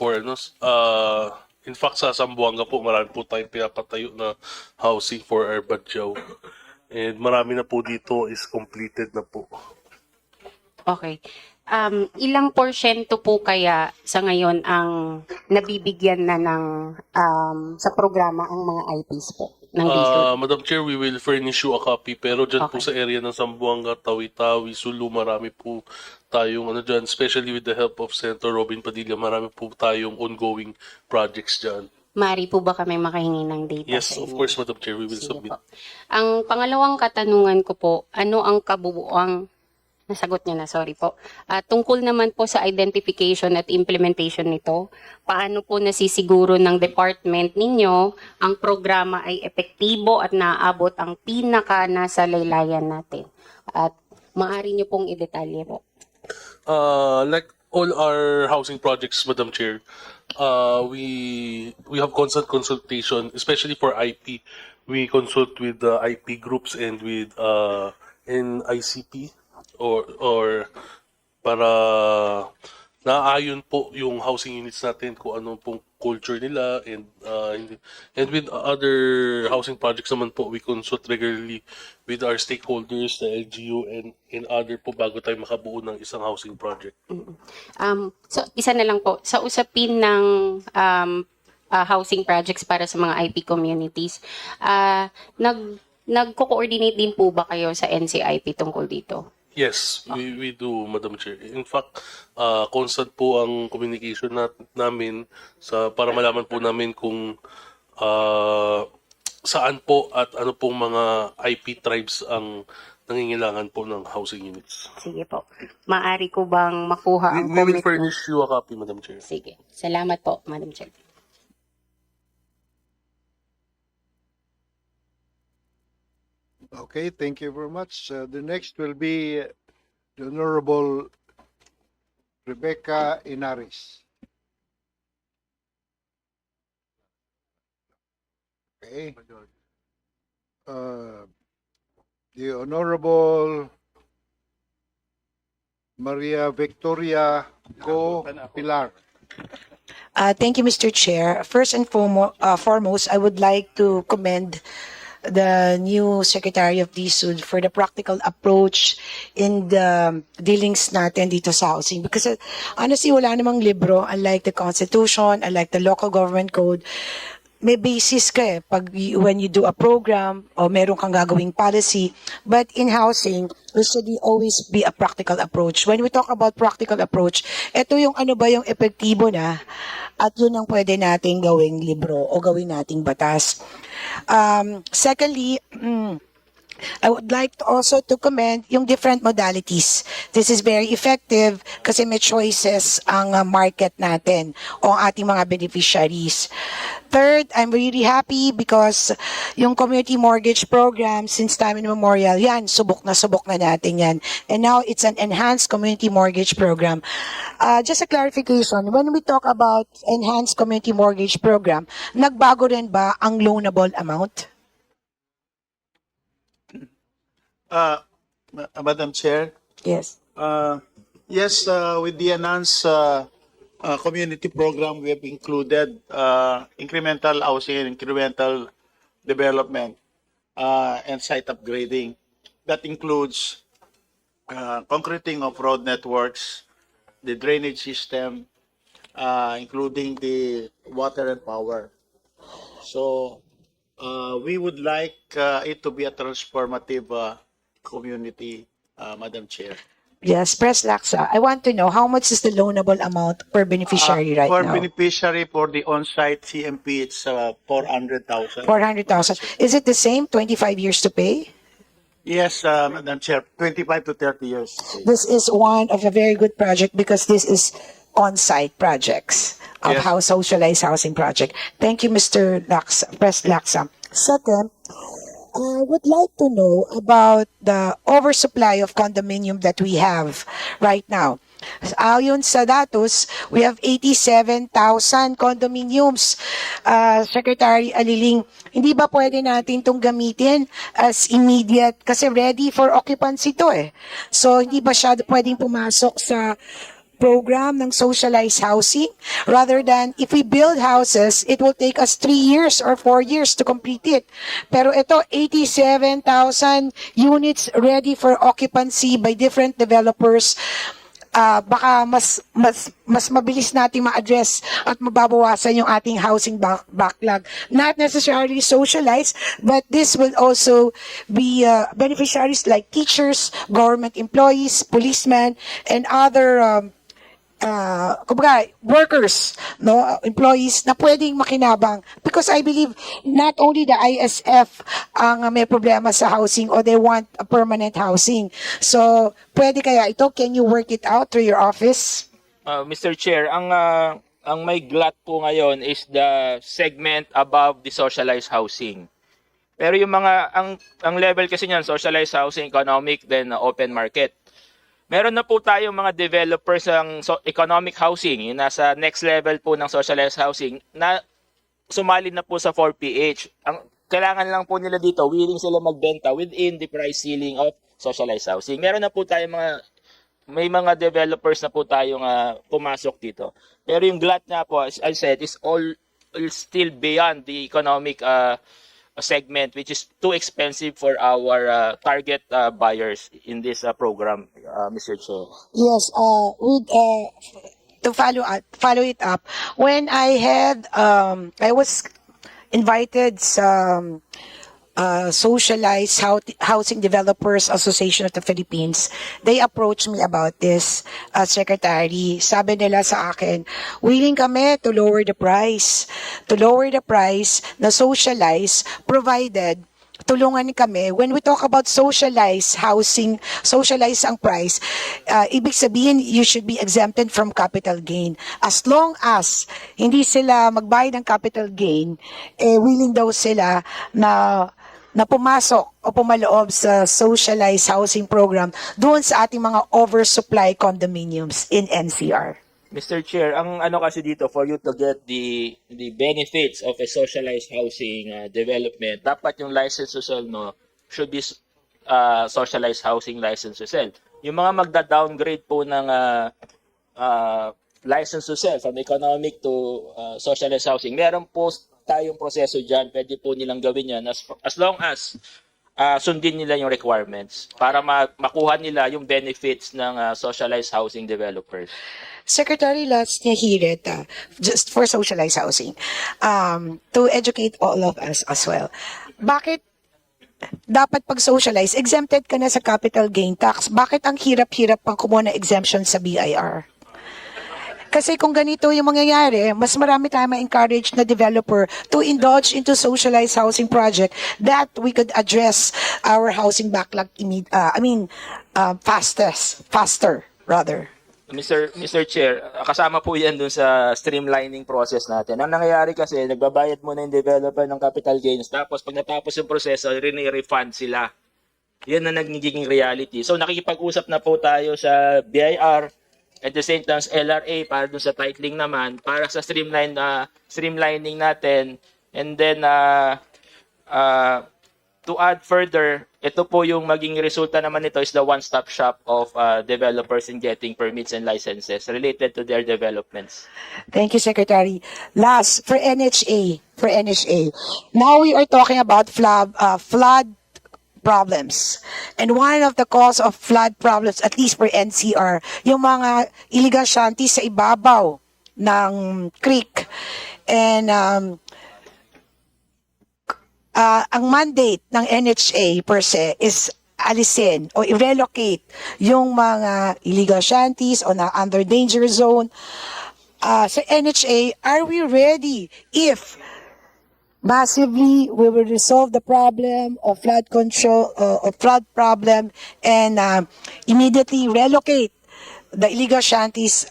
for in fact sa Zamboanga po marami po tayong pinapatayo na housing for our Badyaw. And marami na po dito is completed na po. Okay. Ilang porsyento po kaya sa ngayon ang nabibigyan na ng sa programa ang mga IPs po ng DSUD? Madam Chair, we will furnish you a copy, pero dyan po Okay. sa area ng Zamboanga, Tawi-Tawi, Sulu, marami po tayong dyan, especially with the help of Senator Robin Padilla, marami po tayong ongoing projects dyan. Mari po ba kami makahingi ng data Yes, sa of inyo? course, Madam Chair, we will Sige submit. po. Ang pangalawang katanungan ko po, ano ang kabuuang nasagot niya na, sorry po. Tungkol naman po sa identification at implementation nito, paano po nasisiguro ng department ninyo ang programa ay epektibo at naaabot ang pinaka nasa laylayan natin? At maaari niyo pong idetalye po. Like all our housing projects, Madam Chair, we have constant consultation, especially for IP. We consult with the IP groups and with ICP or para naayon po yung housing units natin kung anong pong culture nila and with other housing projects naman po we consult regularly with our stakeholders, the LGU and other po bago tayo makabuo ng isang housing project. So, isa na lang po. Sa usapin ng housing projects para sa mga IP communities, nagko-coordinate din po ba kayo sa NCIP tungkol dito? Yes, we do, Madam Chair. In fact, constant po ang communication namin para malaman po namin kung saan po at ano pong mga IP tribes ang nangingailangan po ng housing units. Sige po. Maaari ko bang makuha ang We will commitment? furnish you a copy, Madam Chair. Sige. Salamat po, Madam Chair. Okay, thank you very much. The next will be the Honorable Rebecca Inaris. Okay. The Honorable Maria Victoria Go Pilar. Thank you, Mr. Chair. First and foremost, I would like to commend the new Secretary of DSUD for the practical approach in the dealings natin dito sa housing. Because honestly, wala namang libro, unlike the Constitution, unlike the Local Government Code. May basis ka when you do a program o meron kang gagawing policy. But in housing, there should always be a practical approach. When we talk about practical approach, ito yung ano ba yung epektibo na at yun ang pwede nating gawing libro o gawin nating batas. Secondly, I would like also to commend yung different modalities. This is very effective kasi may choices ang market natin o ang ating mga beneficiaries. Third, I'm really happy because yung community mortgage program since time immemorial, yan, subok na natin yan. And now it's an enhanced community mortgage program. Just a clarification, when we talk about enhanced community mortgage program, nagbago rin ba ang loanable amount? Madam Chair, Yes. yes, with the enhanced community program, we have included incremental housing and incremental development and site upgrading. That includes concreting of road networks, the drainage system, including the water and power. So we would like it to be a transformative community, Madam Chair. Yes, Press Laksa. I want to know how much is the loanable amount per beneficiary right for now? beneficiary for the on-site CMP, it's 400,000. 400,000. Is it the same, 25 years to pay? Yes, Madam Chair, 25 to 30 years. This is one of a very good project because this is on-site projects of Yes. socialized housing project. Thank you, Mr. Laksa, Press Laksa. Second, I would like to know about the oversupply of condominium that we have right now. Ayon sa datos, we have 87,000 condominiums. Secretary Aliling, hindi ba pwede natin itong gamitin as immediate? Kasi ready for occupancy to eh. So, hindi ba siya pwedeng pumasok sa program ng socialized housing rather than if we build houses, it will take us 3 years or 4 years to complete it. Pero ito, 87,000 units ready for occupancy by different developers. Baka mas mabilis nating ma-address at mababawasan yung ating housing backlog. Not necessarily socialized, but this will also be beneficiaries like teachers, government employees, policemen, and other kumbaga, workers, no, employees na pwedeng makinabang, because I believe not only the ISF ang may problema sa housing or they want a permanent housing. So, pwede kaya ito, can you work it out through your office? Mr. Chair, ang may glut po ngayon is the segment above the socialized housing. Pero yung mga ang level kasi niyan, socialized housing, economic, then open market. Meron na po tayong mga developers ng economic housing, yung nasa next level po ng socialized housing, na sumali na po sa 4PH. Ang kailangan lang po nila dito, willing sila magbenta within the price ceiling of socialized housing. Meron na po tayong may mga developers na po tayong pumasok dito. Pero yung glut na po, as I said, is all still beyond the economic segment, which is too expensive for our target buyers in this program, Mr. Chair. Yes, to follow it up, when I was invited sa Socialized Housing Developers Association of the Philippines. They approached me about this, Secretary. Sabi nila sa akin, willing kami to lower the price na socialized, provided tulungan kami. When we talk about socialized housing, socialized ang price, ibig sabihin, you should be exempted from capital gain. As long as hindi sila magbayad ng capital gain, willing daw sila na pumasok o pumaloob sa socialized housing program doon sa ating mga oversupply condominiums in NCR. Mr. Chair, ang ano kasi dito, for you to get the benefits of a socialized housing development, dapat yung license to sell should be socialized housing license to sell. Yung mga magda-downgrade po ng license to sell from economic to socialized housing, meron po tayong proseso dyan, pwede po nilang gawin yan as long as sundin nila yung requirements para makuha nila yung benefits ng socialized housing developers. Secretary, let's hear it just for socialized housing, to educate all of us as well. Bakit dapat pag socialize, exempted ka na sa capital gain tax? Bakit ang hirap-hirap pang kumuha na exemption sa BIR? Kasi kung ganito yung mangyayari, mas marami tayong ma-encourage na developer to indulge into socialized housing project that we could address our housing backlog faster rather. Mr. Chair, kasama po yan dun sa streamlining process natin. Ang nangyayari kasi, nagbabayad muna yung developer ng capital gains, tapos pag natapos yung proseso, refund sila. Yan na nagiging reality. So nakikipag-usap na po tayo sa BIR, at the same time, LRA para dun sa titling naman, para sa streamlining natin. And then, to add further, ito po yung maging resulta naman nito is the one-stop shop of developers in getting permits and licenses related to their developments. Thank you, Secretary. Last, for NHA. Now we are talking about flood problems. And one of the cause of flood problems, at least for NCR, yung mga illegal shanties sa ibabaw ng creek. And ang mandate ng NHA per se is alisin o i-relocate yung mga illegal shanties o na under danger zone. Sa NHA, are we ready if massively we will resolve the problem of flood control or flood problem and immediately relocate the illegal shanties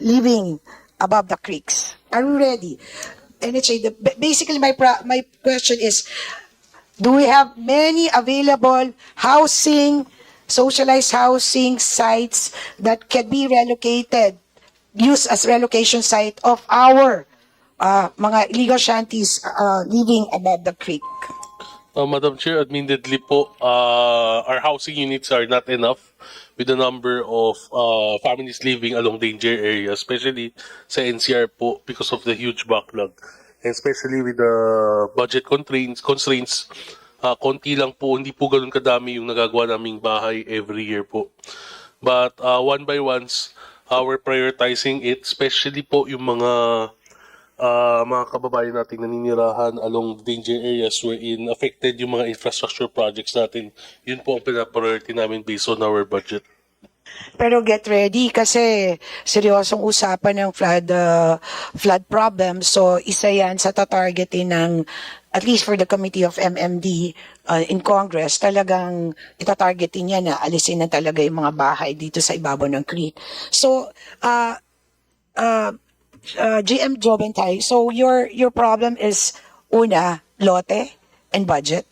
living above the creeks? Are we ready? NHA, basically my question is, do we have many available socialized housing sites that can be relocated, used as relocation site of our mga illegal shanties living above the creek? Madam Chair, admittedly po, our housing units are not enough with the number of families living along danger areas, especially sa NCR po because of the huge backlog. And especially with the budget constraints, konti lang po, hindi po ganun kadami yung nagagawa naming bahay every year po. But one by ones, we're prioritizing it, especially po yung mga kababayan nating naninirahan along danger areas wherein affected yung mga infrastructure projects natin. Yun po ang pinapriority namin based on our budget. Pero get ready kasi seryosong usapan ng flood problem. So isa yan sa tatargetin ng at least for the committee of MMD in Congress, talagang itatargetin niya na alisin na talaga yung mga bahay dito sa ibabaw ng creek. So GM Jobentay, so your problem is una, lote and budget.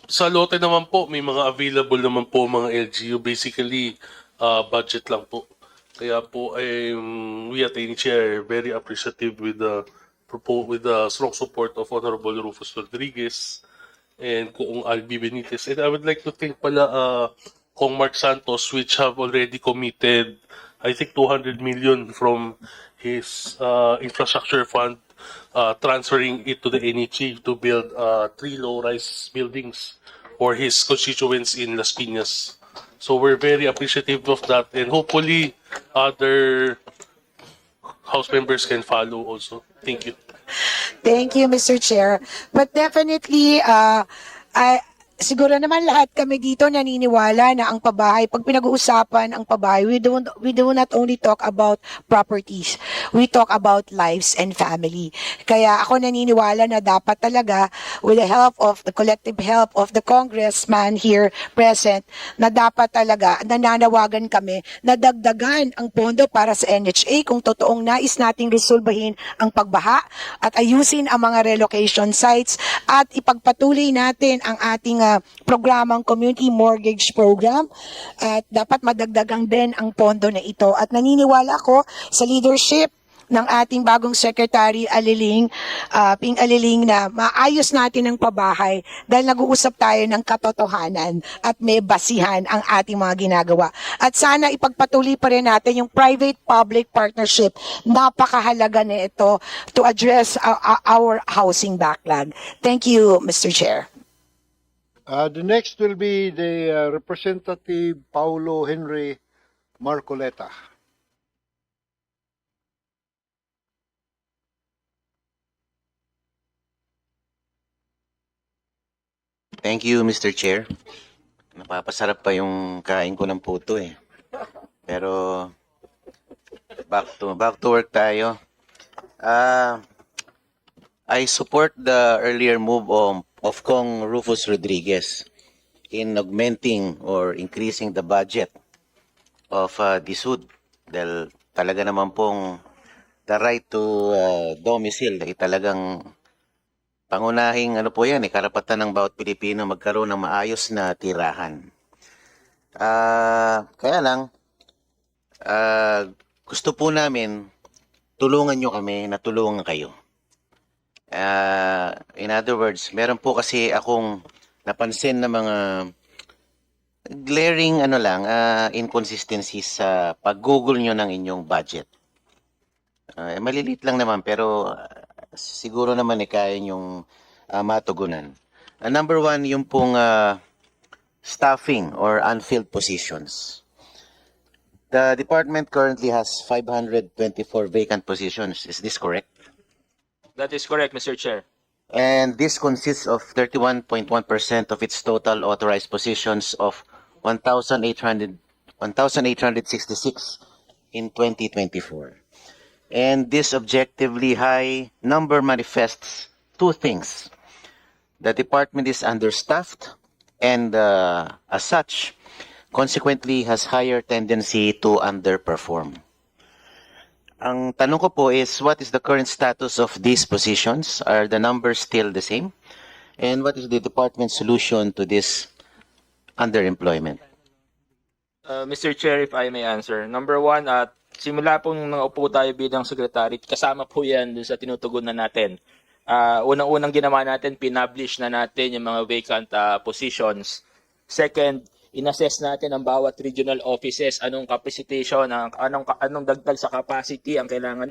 Sa lote naman po, may mga available naman po mga LGU. Basically, budget lang po. Kaya po, we at NHA are very appreciative with the strong support of Honorable Rufus Rodriguez and Kung Albi Benitez. And I would like to thank pala Kong Mark Santos, which have already committed, I think, 200 million from his infrastructure fund, transferring it to the NHA to build 3 low-rise buildings for his constituents in Las Piñas. So we're very appreciative of that, and hopefully other House members can follow also. Thank you. Thank you, Mr. Chair. But definitely, siguro naman lahat kami dito naniniwala na ang pabahay, pag pinag-uusapan ang pabahay, we do not only talk about properties, we talk about lives and family. Kaya ako naniniwala na dapat talaga, with the help of the collective help of the congressman here present, na dapat talaga nananawagan kami na dagdagan ang pondo para sa NHA kung totoong nais nating resolbahin ang pagbaha at ayusin ang mga relocation sites at ipagpatuloy natin ang ating programang Community Mortgage Program at dapat madagdagan din ang pondo na ito. At naniniwala ako sa leadership ng ating bagong Secretary Aliling, Ping Aliling, na maayos natin ang pabahay dahil nag-uusap tayo ng katotohanan at may basihan ang ating mga ginagawa. At sana ipagpatuloy pa rin natin yung private-public partnership. Napakahalaga na ito to address our housing backlog. Thank you, Mr. Chair. The next will be the Representative Paulo Henry Marcoleta. Thank you, Mr. Chair. Napapasarap pa yung kain ko ng puto eh. Pero back to work tayo. I support the earlier move of Kong Rufus Rodriguez in augmenting or increasing the budget of DSUD. Dahil talaga naman pong the right to domicile ay talagang pangunahing ano po yan, karapatan ng bawat Pilipino magkaroon ng maayos na tirahan. Kaya lang, gusto po namin tulungan nyo kami na tulungan kayo. In other words, meron po kasi akong napansin na mga glaring inconsistencies sa pag-google nyo ng inyong budget. Malilit lang naman pero siguro naman kaya nyong matugunan. Number one, yung pong staffing or unfilled positions. The department currently has 524 vacant positions. Is this correct? That is correct, Mr. Chair. And this consists of 31.1% of its total authorized positions of 1,866 in 2024. And this objectively high number manifests two things. The department is understaffed and as such, consequently has higher tendency to underperform. Ang tanong ko po is, what is the current status of these positions? Are the numbers still the same? And what is the department's solution to this underemployment? Mr. Chair, if I may answer. Number one, simula po nung naupo tayo bilang secretary, kasama po yan dun sa tinutugunan natin unang-unang ginawa natin, pinublish na natin yung mga vacant positions. Second, inassess natin ang bawat regional offices, anong capacitation, anong dagdag sa capacity ang kailangan